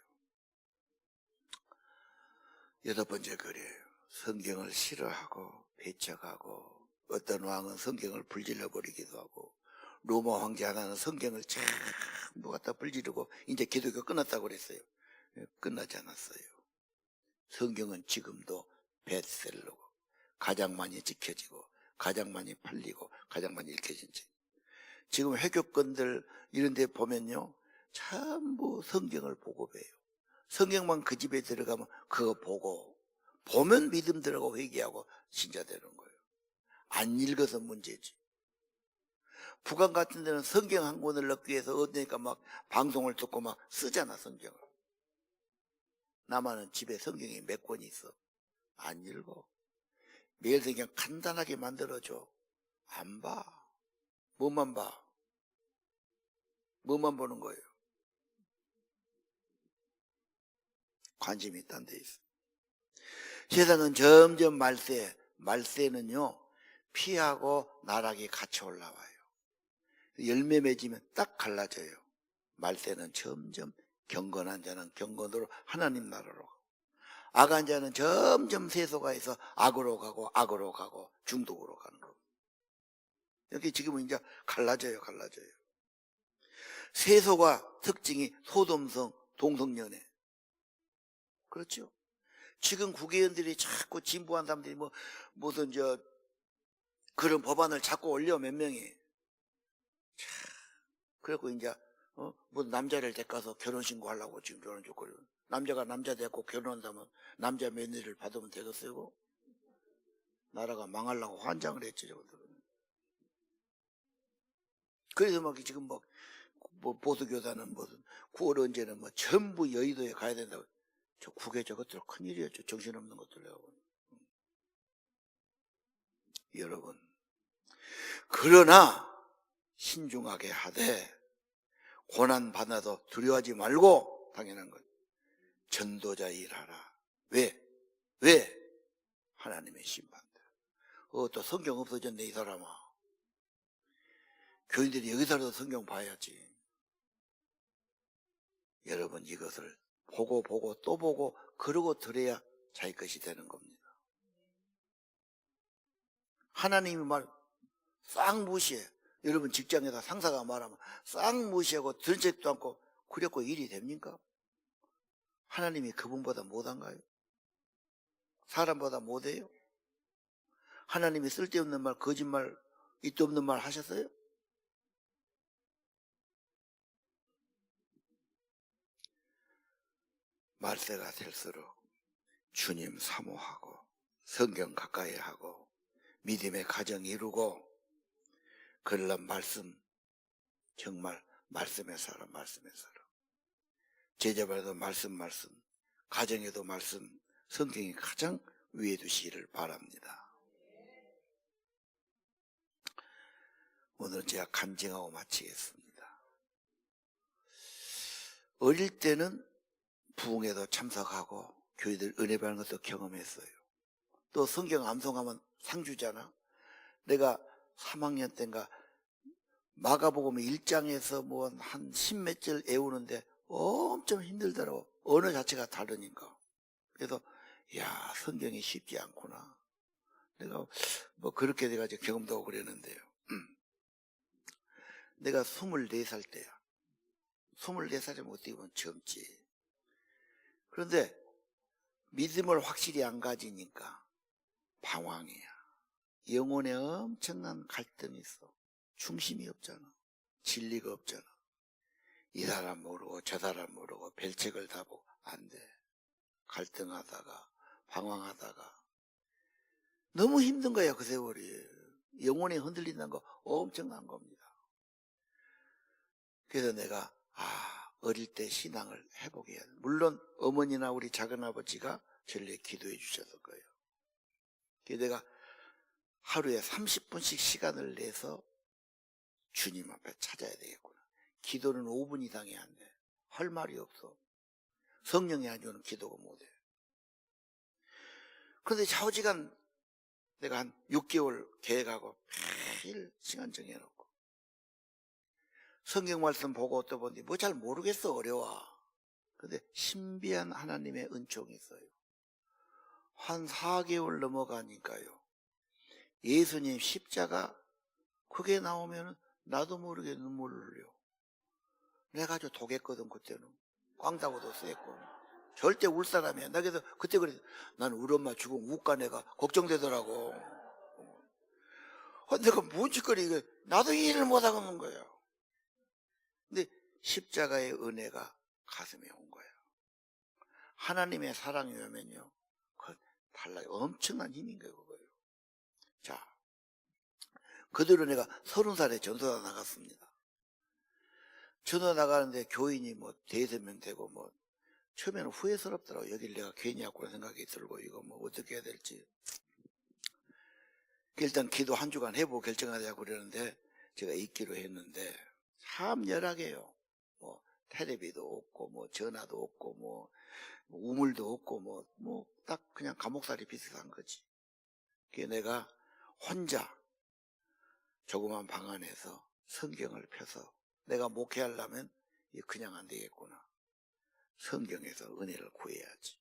Speaker 3: 8번째 그래요. 성경을 싫어하고 배척하고, 어떤 왕은 성경을 불질러 버리기도 하고, 로마 황제 하나는 성경을 전부 갖다 불지르고 이제 기독교가 끝났다고 그랬어요. 끝나지 않았어요. 성경은 지금도 베스트셀러고 가장 많이 지켜지고 가장 많이 팔리고 가장 많이 읽혀진 책. 지금 회교권들 이런 데 보면요, 전부 성경을 보고배요. 성경만 그 집에 들어가면 그거 보고, 보면 믿음 들어가고 회개하고 신자 되는 거예요. 안 읽어서 문제지. 북한 같은 데는 성경 한 권을 넣기 위해서 어디니까 막 방송을 듣고 막 쓰잖아, 성경을. 남한은 집에 성경이 몇 권이 있어. 안 읽어. 매일 성경 간단하게 만들어줘. 안 봐. 뭐만 봐? 뭐만 보는 거예요? 관심이 딴 데 있어. 세상은 점점 말세는요, 피하고 나락이 같이 올라와요. 열매 맺으면 딱 갈라져요. 말세는 점점 경건한 자는 경건으로 하나님 나라로 가고, 악한 자는 점점 세속화해서 악으로 가고 중독으로 가는 거예요. 여기 지금은 이제 갈라져요. 세속화 특징이 소돔성, 동성연애. 그렇죠? 지금 국회의원들이 자꾸 진보한 사람들이 무슨 그런 법안을 자꾸 올려 몇 명이. 그래갖고 이제 뭐 남자를 데려가서 결혼신고 하려고 지금 저런 조건을. 남자가 남자 데리고 결혼한다면 남자 며느리를 받으면 되겠어요? 나라가 망하려고 환장을 했죠, 저것들은. 그래서 막 지금 뭐 보수교사는 무슨 9월 언제는 뭐 전부 여의도에 가야 된다고. 저 국회 저것들 큰일이었죠. 정신없는 것들하고. 여러분, 그러나 신중하게 하되 고난 받아도 두려워하지 말고 당연한 것. 전도자 일하라. 왜? 하나님의 심판다. 또 성경 없어졌네 이 사람아. 교인들이 여기서라도 성경 봐야지. 여러분, 이것을 보고 또 보고 그러고 들어야 자기 것이 되는 겁니다. 하나님이 말 싹 무시해. 여러분 직장에서 상사가 말하면 싹 무시하고 들은 척도 않고 그랬고 일이 됩니까? 하나님이 그분보다 못한가요? 사람보다 못해요? 하나님이 쓸데없는 말, 거짓말, 있도 없는 말 하셨어요? 말세가 될수록 주님 사모하고 성경 가까이 하고 믿음의 가정 이루고 그러려면 말씀, 정말 말씀에 살아. 제자발도 말씀, 가정에도 말씀, 성경이 가장 위에 두시기를 바랍니다. 오늘 제가 간증하고 마치겠습니다. 어릴 때는 부흥회도 참석하고 교회들 은혜 받는 것도 경험했어요. 또 성경 암송하면 상 주잖아. 내가 3학년 때인가 마가복음 1장에서 뭐 한 10몇 절 외우는데 엄청 힘들더라고. 언어 자체가 다르니까. 그래서 야, 성경이 쉽지 않구나. 내가 뭐 그렇게 돼가지고 경험도 하고 그랬는데요. 내가 24살 때야. 24살이면 어떻게 보면 젊지. 그런데 믿음을 확실히 안 가지니까 방황이야. 영혼에 엄청난 갈등이 있어. 중심이 없잖아. 진리가 없잖아. 이 사람 모르고 저 사람 모르고 별책을 다 보고 안 돼. 갈등하다가 방황하다가 너무 힘든 거야. 그 세월이. 영혼이 흔들린다는 거 엄청난 겁니다. 그래서 내가 어릴 때 신앙을 회복해야 돼. 물론 어머니나 우리 작은아버지가 저를 기도해 주셨을 거예요. 그래서 내가 하루에 30분씩 시간을 내서 주님 앞에 찾아야 되겠구나. 기도는 5분 이상이 안 돼. 할 말이 없어. 성령이 안 주는 기도가 못해. 그런데 좌우지간 내가 한 6개월 계획하고 매일 시간 정해놓고 성경 말씀 보고 또 보니 뭐 잘 모르겠어. 어려워. 근데 신비한 하나님의 은총이 있어요. 한 4개월 넘어가니까요. 예수님 십자가 그게 나오면 나도 모르게 눈물을 흘려. 내가 아주 독했거든 그때는. 꽝다고도 셌고. 절대 울 사람이야. 나 그래서 그때 그랬어. 난 우리 엄마 죽으면 우까 내가 걱정되더라고. 내가 뭔 짓거리 이거 나도 이해를 못하겠는 거야. 근데 십자가의 은혜가 가슴에 온 거야. 하나님의 사랑이 오면요. 달라요. 엄청난 힘인 거예요. 그거예요. 자, 그대로 내가 30살에 전도사 나갔습니다. 전도 나가는데 교인이 뭐 5명 되고 뭐 처음에는 후회스럽더라고. 여길 내가 괜히 왔구나 생각이 들고, 이거 뭐 어떻게 해야 될지. 일단 기도 한 주간 해보고 결정하자고 그러는데, 제가 있기로 했는데, 참 열악해요. 뭐, 텔레비도 없고, 뭐, 전화도 없고, 뭐, 우물도 없고, 딱 그냥 감옥살이 비슷한 거지. 그게 내가 혼자 조그만 방 안에서 성경을 펴서 내가 목회하려면 그냥 안 되겠구나. 성경에서 은혜를 구해야지.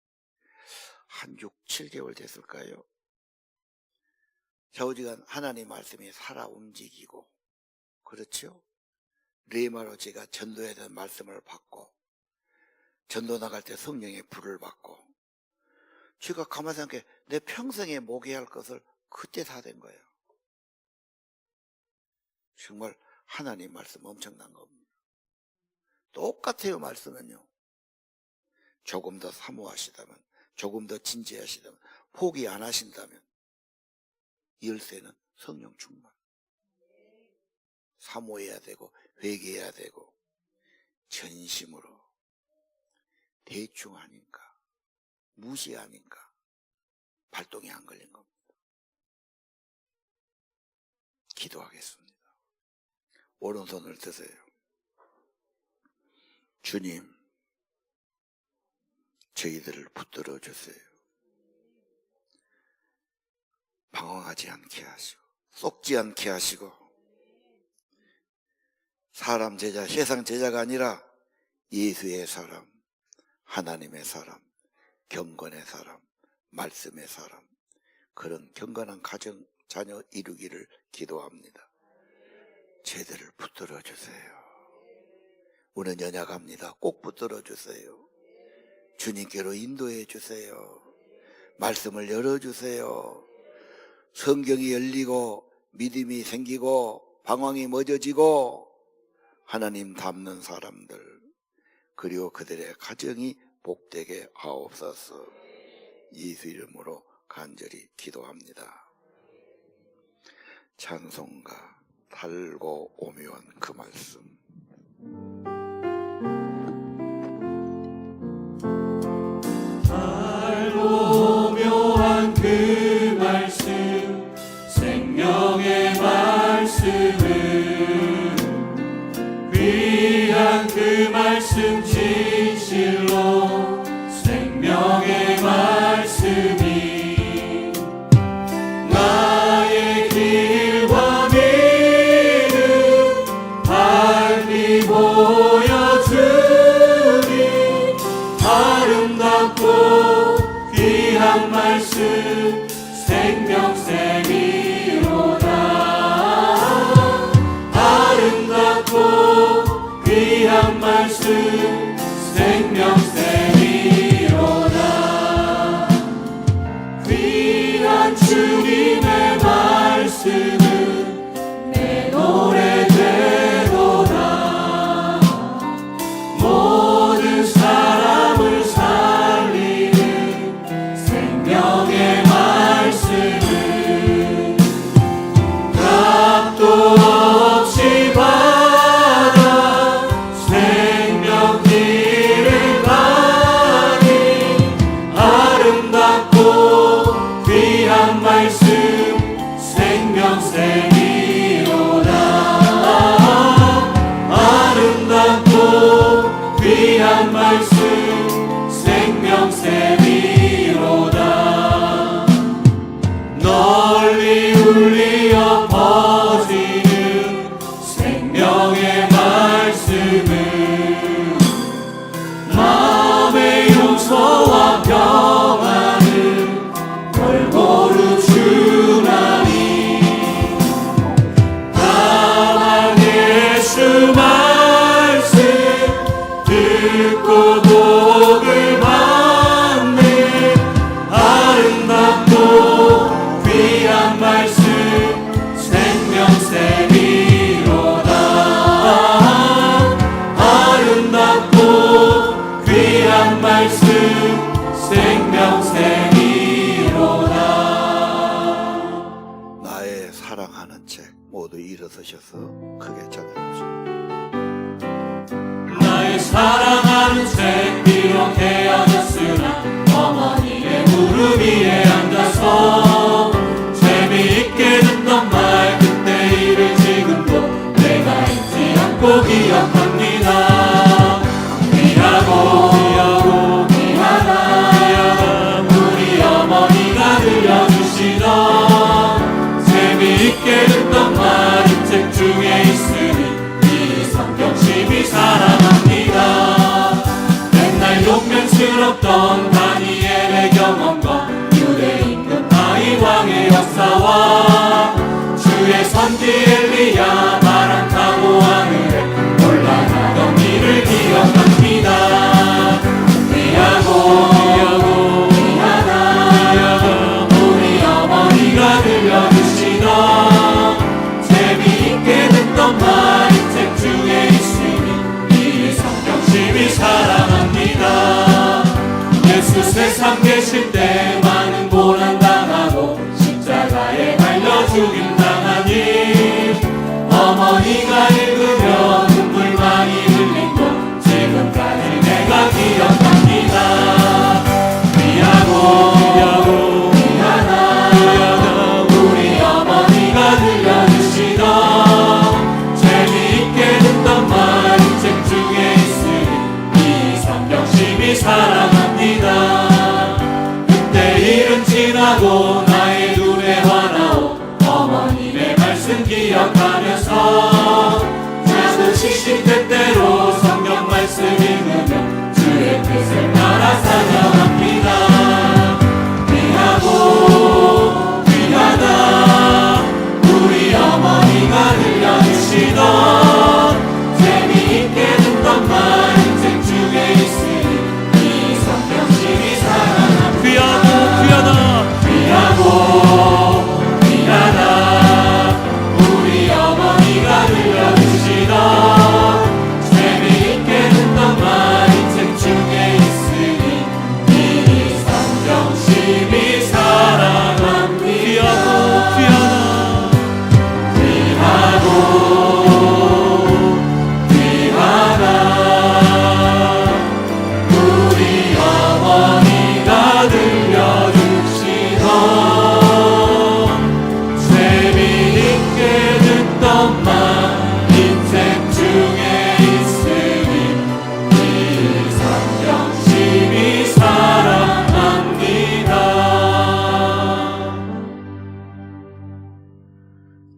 Speaker 3: 한 6, 7개월 됐을까요? 좌우지간 하나님 말씀이 살아 움직이고, 그렇죠? 레마로 제가 전도에 대한 말씀을 받고, 전도 나갈 때 성령의 불을 받고, 제가 가만히 생각해, 내 평생에 목회할 것을 그때 다 된 거예요. 정말 하나님 말씀 엄청난 겁니다. 똑같아요, 말씀은요. 조금 더 사모하시다면, 조금 더 진지하시다면, 포기 안 하신다면, 열쇠는 성령 충만. 사모해야 되고, 회개해야 되고, 전심으로. 대충 하니까, 무시하니까, 발동이 안 걸린 겁니다. 기도하겠습니다. 오른손을 드세요. 주님, 저희들을 붙들어 주세요. 방황하지 않게 하시고, 속지 않게 하시고, 사람 제자, 세상 제자가 아니라 예수의 사람, 하나님의 사람, 경건의 사람, 말씀의 사람, 그런 경건한 가정, 자녀 이루기를 기도합니다. 제들을 붙들어 주세요. 우리는 연약합니다. 꼭 붙들어 주세요. 주님께로 인도해 주세요. 말씀을 열어주세요. 성경이 열리고 믿음이 생기고 방황이 멎어지고 하나님 닮는 사람들, 그리고 그들의 가정이 복되게 하옵소서. 예수 이름으로 간절히 기도합니다. 찬송가 달고 오묘한 그 말씀.
Speaker 2: 달고 묘한 그 말씀, 생명의 말씀은 귀한 그 말씀, 진실로 생명의 말씀이 나의 길과 믿음 밝히 보여주니 아름답고 귀한 말씀 생명샘이로다. 아름답고 귀한 말씀 생명샘이로다. 귀한 주님의 말씀은 내 노래되도다. 모든 사람을 살리는 생명의 말씀은 값도 없이 받아 생명길을 가니 아름답고 귀한 말씀 생명샘이로다. 아름답고 귀한 말씀 생명샘이로다. 널리 울리어 퍼지는 생명의 말씀은 마음의 용서와 평안을 골고루 주나니 다만 예수 말씀 듣고 복을 받네. 아름답고 귀한 말씀 생명샘이로다. 아름답고 귀한 말씀 생명샘이로다.
Speaker 3: 나의 사랑하는 책 모두 일어서셔서 크게 찬양합시다.
Speaker 2: 나의 주를 사랑하는 책 비록 헤어졌으나 어머니의 무릎 위에 앉아서 재미있게 듣던 말 그때 일을 지금도 내가 잊지 않고 기억합니다. 귀하고 귀하다 우리 어머니가 들려주시던 재미있게 듣던 말 이 책 중에 있으니 이 성경 심히 사랑합니다. 맨날 용맹스럽던 다니엘의 경험과 유대 임금 아이 왕의 역사와 주의 선지 엘리야 바람 타고 하늘에 올라가던 일을 기억합니다. 귀하고 귀하다 우리 어머니가 들려주시던 재미있게 듣던 말 이 책 중에 있으니 이 성경 심히 사랑합니다. 예수 세상 계실 때 많은 고난 당하고 십자가에 달려 죽임 당하니 어머니가 읽으며 눈물 많이 흘린 것 지금까지 내가 기억합니다. 귀하고 귀하다 우리 어머니가 들려주시던 재미있게 듣던 말 이 책 중에 있으니 이 성경 심히 사랑합니다. 그때 일은 지나고 나의 눈에 환하오 어머님의 말씀 기억하면서 나도 70대 때로 성경 말씀 읽으며 주의 뜻을 따라 사랑합니다. 귀하고 귀하다 우리 어머니가 들려주시던 재미있게 듣던 말 이 책 중에 있으니 이 성경 심히 사랑합니다. 귀하고 귀하다 우리 어머니가 들려주시던 재미있게 듣던 말 이 책 중에 있으니 이 성경 심히 사랑합니다. 귀하고 귀하다 우리 어머니가 들려주시던 재미있게 듣던 말 이 책 중에 있으니 이 성경 심히 사랑합니다.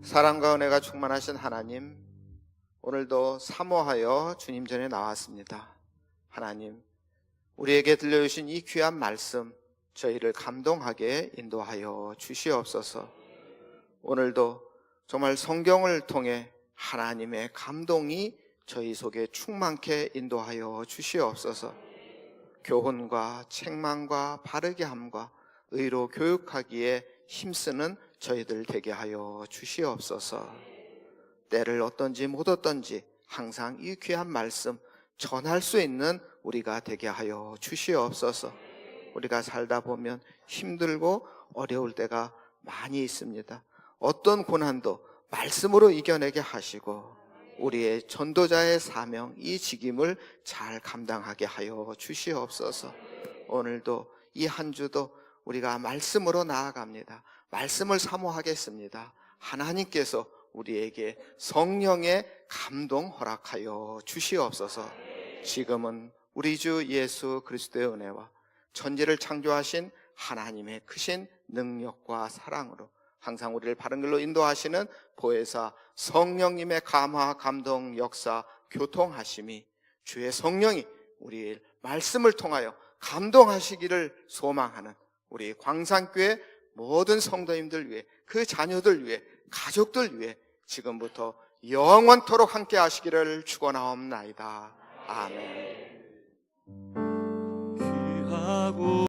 Speaker 5: 사랑과 은혜가 충만하신 하나님, 오늘도 사모하여 주님 전에 나왔습니다. 하나님, 우리에게 들려주신 이 귀한 말씀 저희를 감동하게 인도하여 주시옵소서. 오늘도 정말 성경을 통해 하나님의 감동이 저희 속에 충만케 인도하여 주시옵소서. 교훈과 책망과 바르게 함과 의로 교육하기에 힘쓰는 저희들 되게 하여 주시옵소서. 때를 어떤지 못 어떤지 항상 이 귀한 말씀 전할 수 있는 우리가 되게 하여 주시옵소서. 우리가 살다 보면 힘들고 어려울 때가 많이 있습니다. 어떤 고난도 말씀으로 이겨내게 하시고 우리의 전도자의 사명, 이 직임을 잘 감당하게 하여 주시옵소서. 오늘도 이 한 주도 우리가 말씀으로 나아갑니다. 말씀을 사모하겠습니다. 하나님께서 우리에게 성령의 감동 허락하여 주시옵소서. 지금은 우리 주 예수 그리스도의 은혜와 천지를 창조하신 하나님의 크신 능력과 사랑으로 항상 우리를 바른 길로 인도하시는 보혜사 성령님의 감화, 감동, 역사, 교통하심이 주의 성령이 우리의 말씀을 통하여 감동하시기를 소망하는 우리 광산교회 모든 성도님들 위해, 그 자녀들 위해, 가족들 위해 지금부터 영원토록 함께 하시기를 축원하옵나이다. 아멘.
Speaker 2: 귀하고